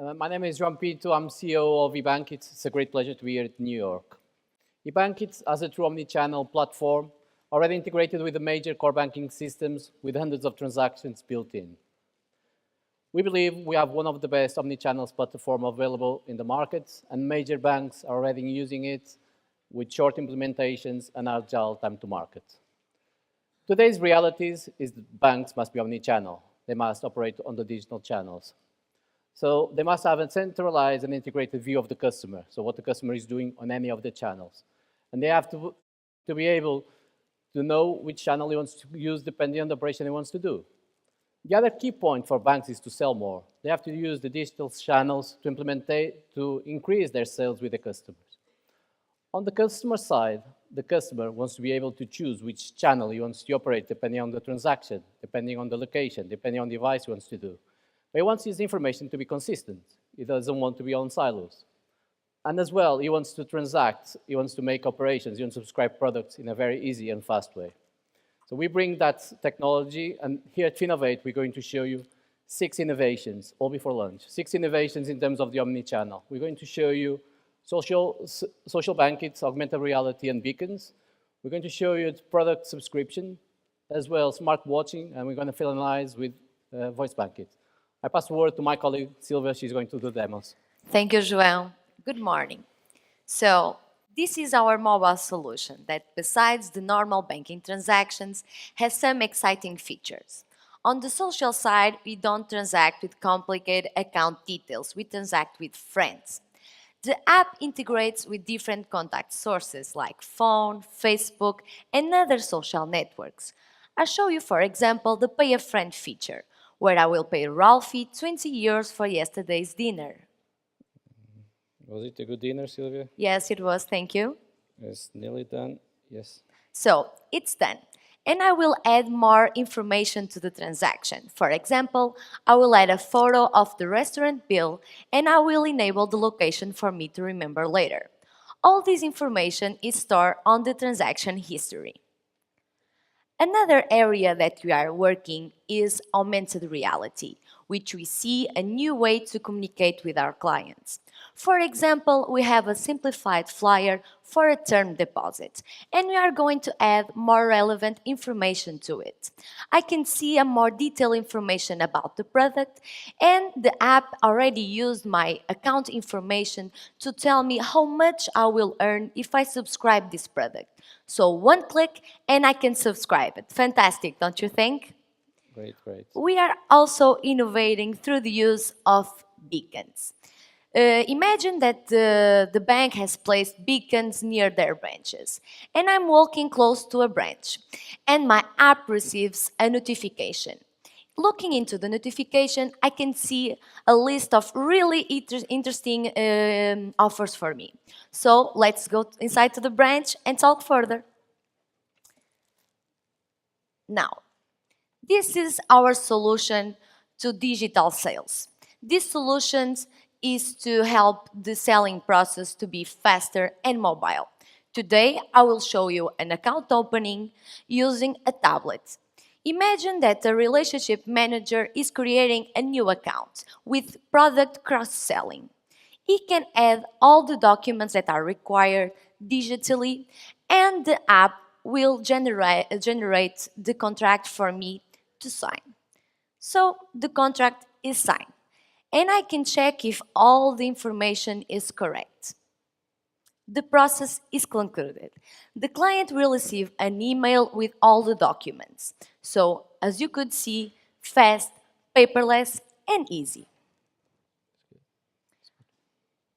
My name is João Pinto. I'm CEO of ebankIT. It's a great pleasure to be here in New York. ebankIT has a true omni-channel platform already integrated with the major core banking systems with hundreds of transactions built in. We believe we have one of the best omni-channels platform available in the market, and major banks are already using it with short implementations and agile time to market. Today's realities is that banks must be omni-channel. They must operate on the digital channels. So they must have a centralized and integrated view of the customer, so what the customer is doing on any of the channels. And they have to be able to know which channel he wants to use depending on the operation he wants to do. The other key point for banks is to sell more. They have to use the digital channels to increase their sales with the customers. On the customer side, the customer wants to be able to choose which channel he wants to operate depending on the transaction, depending on the location, depending on the device he wants to do. But he wants his information to be consistent. He doesn't want to be on silos. And as well, he wants to transact, he wants to make operations, he wants to subscribe products in a very easy and fast way. So we bring that technology, and here at Finovate, we're going to show you 6 innovations, all before lunch. 6 innovations in terms of the omni-channel. We're going to show you social banking, augmented reality, and beacons. We're going to show you product subscription, as well smart watching, and we're going to finalize with voice banking. I pass the word to my colleague, Silvia. She's going to do demos. Thank you, João. Good morning. So, this is our mobile solution that, besides the normal banking transactions, has some exciting features. On the social side, we don't transact with complicated account details. We transact with friends. The app integrates with different contact sources like phone, Facebook, and other social networks. I'll show you, for example, the Pay a Friend feature, where I will pay Ralphie 20 euros for yesterday's dinner. Was it a good dinner, Silvia? Yes, it was, thank you. It's nearly done, yes. So, it's done. And I will add more information to the transaction. For example, I will add a photo of the restaurant bill and I will enable the location for me to remember later. All this information is stored on the transaction history. Another area that we are working is augmented reality, which we see a new way to communicate with our clients. For example, we have a simplified flyer for a term deposit, and we are going to add more relevant information to it. I can see a more detailed information about the product, and the app already used my account information to tell me how much I will earn if I subscribe this product. So one click and I can subscribe it. Fantastic, don't you think? Great, great. We are also innovating through the use of beacons. Imagine that the bank has placed beacons near their branches, and I'm walking close to a branch, and my app receives a notification. Looking into the notification, I can see a list of really interesting offers for me. So let's go inside to the branch and talk further. Now, this is our solution to digital sales. This solution is to help the selling process to be faster and mobile. Today, I will show you an account opening using a tablet. Imagine that the relationship manager is creating a new account with product cross-selling. He can add all the documents that are required digitally, and the app will generate the contract for me to sign. So the contract is signed, and I can check if all the information is correct. The process is concluded. The client will receive an email with all the documents. So, as you could see, fast, paperless, and easy.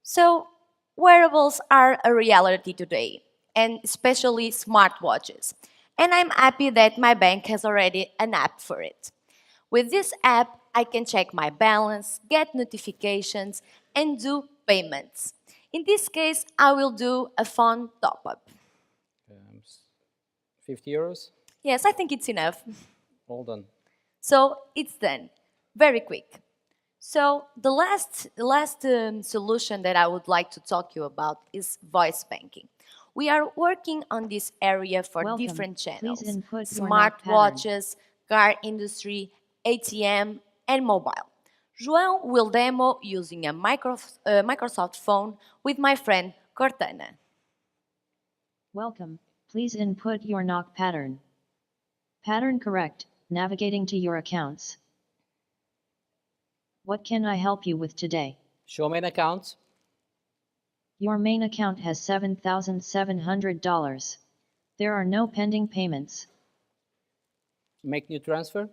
So, wearables are a reality today, and especially smartwatches. And I'm happy that my bank has already an app for it. With this app, I can check my balance, get notifications, and do payments. In this case, I will do a phone top-up. 50 euros? Yes, I think it's enough. All done. So it's done. Very quick. So the last solution that I would like to talk to you about is voice banking. We are working on this area for different channels: smartwatches, car industry, ATM, and mobile. João will demo using a Microsoft phone with my friend Cortana. Welcome. Please input your knock pattern. Pattern correct. Navigating to your accounts. What can I help you with today? Show main account. Your main account has $7,700. There are no pending payments. Make new transfer.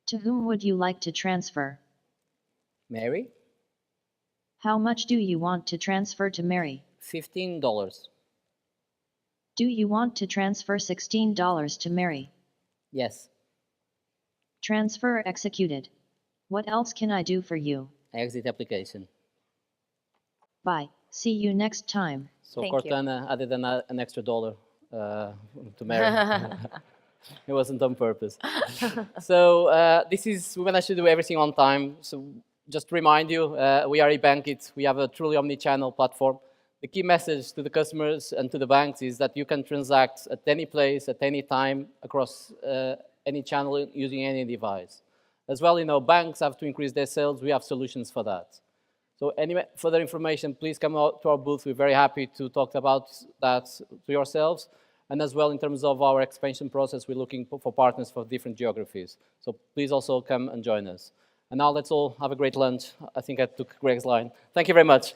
To whom would you like to transfer? Mary. How much do you want to transfer to Mary? $15. Do you want to transfer $16 to Mary? Yes. Transfer executed. What else can I do for you? Exit application. Bye. See you next time. So Thank you. Cortana added an extra $1 to Mary. It wasn't on purpose. So we managed to do everything on time. So just to remind you, we are ebankIT. We have a truly omni-channel platform. The key message to the customers and to the banks is that you can transact at any place, at any time, across any channel using any device. As well, banks have to increase their sales. We have solutions for that. So any further information, please come out to our booth. We're very happy to talk about that to yourselves. And as well, in terms of our expansion process, we're looking for partners for different geographies. So please also come and join us. And now let's all have a great lunch. I think I took Greg's line. Thank you very much.